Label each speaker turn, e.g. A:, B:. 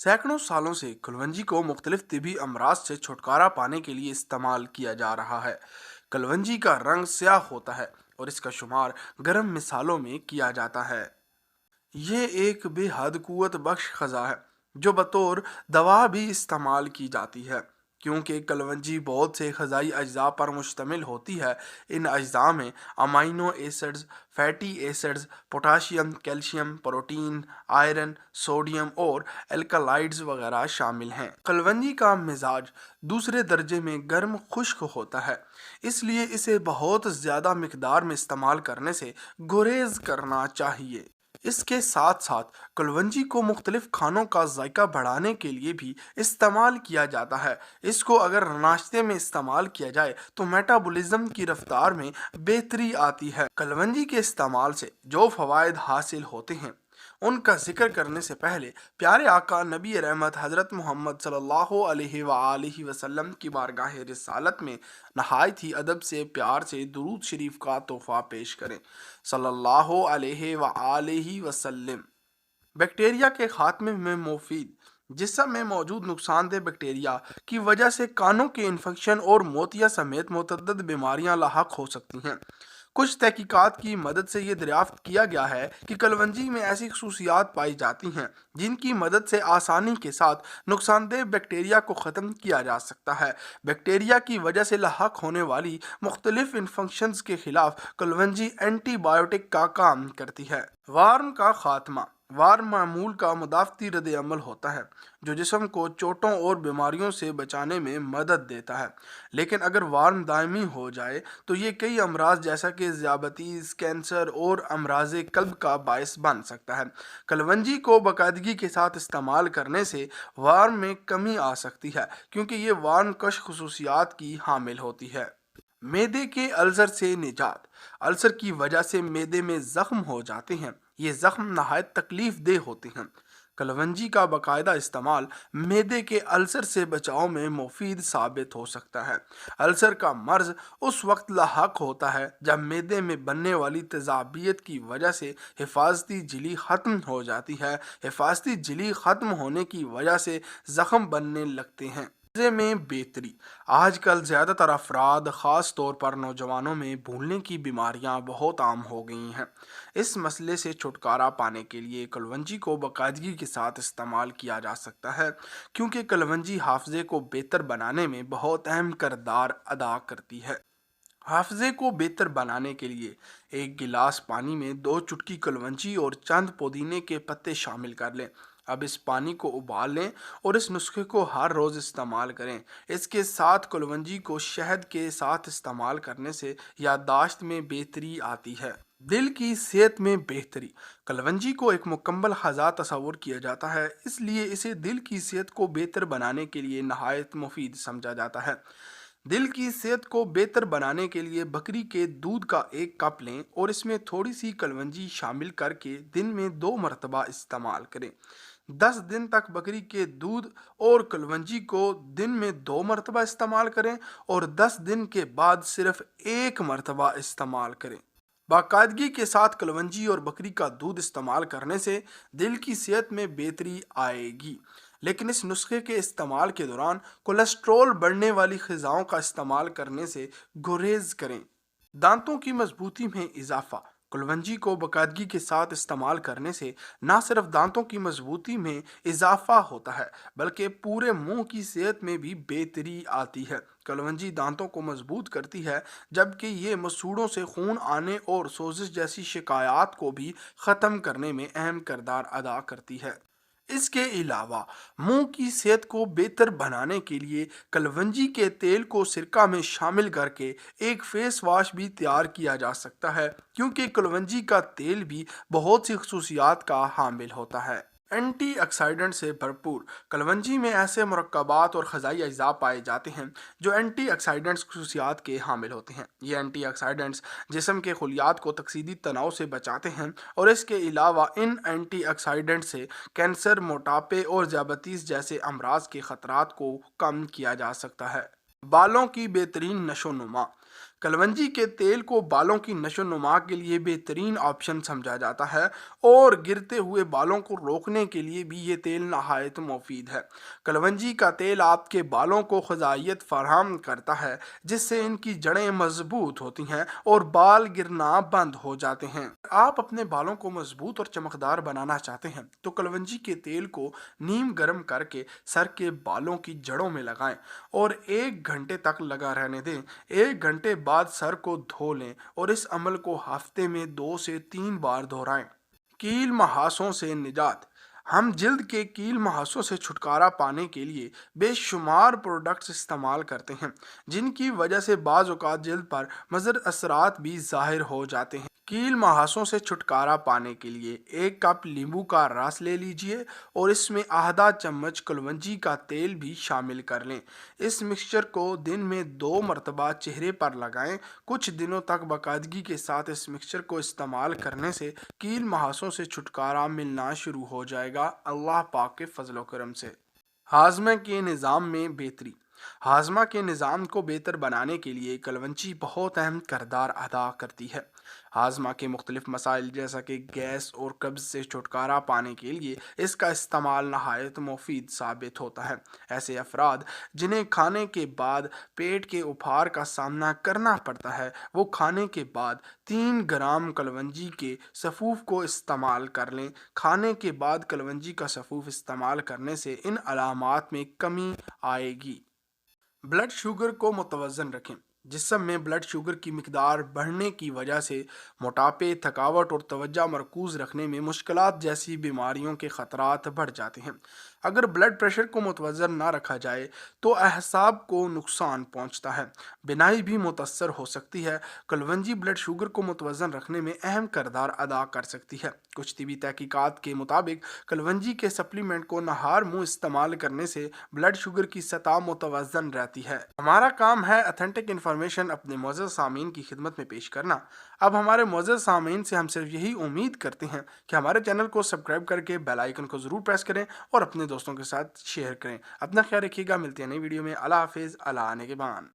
A: सैकड़ों सालों से कलवंजी को मुख्तलिफ तिबी अमराज से छुटकारा पाने के लिए इस्तेमाल किया जा रहा है। कलवंजी का रंग स्याह होता है और इसका शुमार गर्म मिसालों में किया जाता है। ये एक बेहद कुव्वत बख्श ख़ज़ा है जो बतौर दवा भी इस्तेमाल की जाती है। क्योंकि कलवंजी बहुत से ग़िज़ाई अज्जा पर मुश्तमिल होती है। इन अज्जा में amino acids, fatty acids, potassium, calcium, protein, iron, sodium और एल्कलाइड्स वगैरह शामिल हैं। कलवंजी का मिजाज दूसरे दर्जे में गर्म खुश्क होता है, इसलिए इसे बहुत ज़्यादा मिकदार में इस्तेमाल करने से गुरेज करना चाहिए। इसके साथ साथ कलवंजी को मुख्तलिफ खानों का जायका बढ़ाने के लिए भी इस्तेमाल किया जाता है। इसको अगर नाश्ते में इस्तेमाल किया जाए तो मेटाबॉलिज्म की रफ्तार में बेहतरी आती है। कलवंजी के इस्तेमाल से जो फ़वाइद हासिल होते हैं उनका जिक्र करने से पहले प्यारे आका नबी रहमत हज़रत मोहम्मद सल्लल्लाहु अलैहि वसल्लम की बारगाह रिसालत में नहायत ही अदब से प्यार से दुरूद शरीफ का तोहफ़ा पेश करें। सल्लल्लाहु अलैहि वसल्लम। बैक्टीरिया के खात्मे में मुफीद जिस्म में मौजूद नुकसानदेह बैक्टीरिया की वजह से कानों के इन्फेक्शन और मोतिया समेत मुतअद्दिद बीमारियां लाहक हो सकती हैं। कुछ तहकीकात की मदद से ये दरियाफ्त किया गया है कि कलवंजी में ऐसी खसूसियात पाई जाती हैं जिनकी मदद से आसानी के साथ नुकसानदेह बैक्टीरिया को ख़त्म किया जा सकता है। बैक्टीरिया की वजह से लाहक होने वाली मुख्तलिफ इन्फेक्शंस के खिलाफ कलवंजी एंटीबायोटिक का काम करती है। वार्म का खात्मा। वार्म मामूल का मुदाफ़ती रद्द अमल होता है जो जिस्म को चोटों और बीमारियों से बचाने में मदद देता है। लेकिन अगर वार्म दायमी हो जाए तो ये कई अमराज जैसा कि ज़ियाबतीस, कैंसर और अमराज कल्ब का बायस बन सकता है। कलवंजी को बाकायदगी के साथ इस्तेमाल करने से वार्म में कमी आ सकती है क्योंकि ये वार्म कश खसूसियात की हामिल होती है। मैदे के अल्सर से निजात। अल्सर की वजह से मैदे में ज़ख्म हो जाते हैं। ये ज़ख्म नहायत तकलीफ देह होते हैं। कलवंजी का बाकायदा इस्तेमाल मैदे के अल्सर से बचाव में मुफीद साबित हो सकता है। अल्सर का मर्ज उस वक्त लाहक होता है जब मैदे में बनने वाली तेज़ाबियत की वजह से हिफाजती झिल्ली ख़त्म हो जाती है। हिफाजती झिल्ली ख़त्म होने की वजह से ज़ख्म बनने लगते हैं। मज़े में बेहतरी। आजकल ज़्यादातर अफराद ख़ास तौर पर नौजवानों में भूलने की बीमारियां बहुत आम हो गई हैं। इस मसले से छुटकारा पाने के लिए कलवंजी को बाकायदगी के साथ इस्तेमाल किया जा सकता है क्योंकि कलवंजी हाफजे को बेहतर बनाने में बहुत अहम किरदार अदा करती है। हाफजे को बेहतर बनाने के लिए एक गिलास पानी में 2 चुटकी कलवंजी और चंद पुदीने के पत्ते शामिल कर लें। अब इस पानी को उबाल लें और इस नुस्खे को हर रोज़ इस्तेमाल करें। इसके साथ कलवंजी को शहद के साथ इस्तेमाल करने से याददाश्त में बेहतरी आती है। दिल की सेहत में बेहतरी। कलवंजी को एक मुकम्मल ग़िज़ा तस्वुर किया जाता है, इसलिए इसे दिल की सेहत को बेहतर बनाने के लिए नहायत मुफीद समझा जाता है। दिल की सेहत को बेहतर बनाने के लिए बकरी के दूध का 1 कप लें और इसमें थोड़ी सी कलवंजी शामिल करके दिन में 2 मरतबा इस्तेमाल करें। 10 दिन तक बकरी के दूध और कलवंजी को दिन में 2 मरतबा इस्तेमाल करें और 10 दिन के बाद सिर्फ 1 मरतबा इस्तेमाल करें। बाकायदगी के साथ कलवंजी और बकरी का दूध इस्तेमाल करने से दिल की सेहत में बेहतरी आएगी। लेकिन इस नुस्खे के इस्तेमाल के दौरान कोलेस्ट्रॉल बढ़ने वाली ग़िज़ाओं का इस्तेमाल करने से गुरेज करें। दांतों की मजबूती में इजाफा। कुलवंजी को बाकायदगी के साथ इस्तेमाल करने से न सिर्फ दांतों की मजबूती में इजाफा होता है बल्कि पूरे मुंह की सेहत में भी बेहतरी आती है। कलवंजी दांतों को मजबूत करती है जबकि ये मसूड़ों से खून आने और सोजिश जैसी शिकायत को भी ख़त्म करने में अहम किरदार अदा करती है। इसके अलावा मुंह की सेहत को बेहतर बनाने के लिए कलवंजी के तेल को सिरका में शामिल करके एक फेस वॉश भी तैयार किया जा सकता है क्योंकि कलवंजी का तेल भी बहुत सी खसूसियात का हामिल होता है। एंटीऑक्सीडेंट से भरपूर। कलवंजी में ऐसे मुरक्कबात और ग़िज़ाई अज्जा पाए जाते हैं जो एंटीऑक्सीडेंट्स खसूसियात के हामिल होते हैं। ये एंटीऑक्सीडेंट्स जिस्म के खुलियात को तकसीदी तनाव से बचाते हैं और इसके अलावा इन एंटीऑक्सीडेंट से कैंसर, मोटापे और ज़ियाबतीस जैसे अमराज के ख़तरात को कम किया जा सकता है। बालों की बेहतरीन नशो नुमा। कलवंजी के तेल को बालों की नशो नुमा के लिए बेहतरीन ऑप्शन समझा जाता है और गिरते हुए बालों को रोकने के लिए भी ये तेल नहायत मुफीद है। कलवंजी का तेल आपके बालों को ग़िज़ाइयत फराहम करता है, जिससे इनकी जड़ें मजबूत होती हैं और बाल गिरना बंद हो जाते हैं। आप अपने बालों को मजबूत और चमकदार बनाना चाहते हैं तो कलवंजी के तेल को नीम गर्म करके सर के बालों की जड़ों में लगाएं और 1 घंटे तक लगा रहने दें। 1 घंटे बाद सर को धो लें और इस अमल को हफ्ते में 2 से 3 बार दोहराएं। कील मुहासों से निजात। हम जिल्द के कील मुहासों से छुटकारा पाने के लिए बेशुमार प्रोडक्ट्स इस्तेमाल करते हैं, जिनकी वजह से बाज़ औक़ात जिल्द पर मुज़र असरात भी ज़ाहिर हो जाते हैं। कील मुहासों से छुटकारा पाने के लिए 1 कप नींबू का रस ले लीजिए और इसमें आधा चम्मच कलवंजी का तेल भी शामिल कर लें। इस मिक्सचर को दिन में 2 मरतबा चेहरे पर लगाएं। कुछ दिनों तक बाकायदगी के साथ इस मिक्सचर को इस्तेमाल करने से कील मुहासों से छुटकारा मिलना शुरू हो जाएगा, अल्लाह पाक के फजल व करम से। हाजमे के निज़ाम में बेहतरी। हाजमा के निज़ाम को बेहतर बनाने के लिए कलवंजी बहुत अहम किरदार अदा करती है। हाजमा के मुख्तलिफ मसाइल जैसा कि गैस और कब्ज़ से छुटकारा पाने के लिए इसका इस्तेमाल नहायत मुफीद साबित होता है। ऐसे अफराद जिन्हें खाने के बाद पेट के उफार का सामना करना पड़ता है, वो खाने के बाद 3 ग्राम कलवंजी के सफ़ूफ को इस्तेमाल कर लें। खाने के बाद कलवंजी का सफ़ूफ इस्तेमाल करने से इन अलामात में कमी आएगी। ब्लड शुगर को मुतवज़न रखें। जिस्म में ब्लड शुगर की मिकदार बढ़ने की वजह से मोटापे, थकावट और तवज्जो मरकूज़ रखने में मुश्किलात जैसी बीमारियों के ख़तरात बढ़ जाते हैं। अगर ब्लड प्रेशर को मुतवज़न ना रखा जाए तो अहसाब को नुकसान पहुंचता है, बिनाई भी मुतासर हो सकती है। कलवंजी ब्लड शुगर को मुतवज़न रखने में अहम किरदार अदा कर सकती है। कुछ तिबी तहकीकात के मुताबिक कलवंजी के सप्लीमेंट को नहार मुँह इस्तेमाल करने से ब्लड शुगर की सतह मुतवज़न रहती है। हमारा काम है अथेंटिक इन्फॉर्मेशन अपने मोअज़्ज़ज़ सामीन की खिदमत में पेश करना। अब हमारे मोअज़्ज़ज़ सामीन से हम सिर्फ यही उम्मीद करते हैं कि हमारे चैनल को सब्सक्राइब करके बेल आइकन को ज़रूर प्रेस करें और अपने दोस्तों के साथ शेयर करें। अपना ख्याल रखिएगा, मिलते हैं नई वीडियो में। अल्लाह हाफिज़, अल्लाह निगहबान।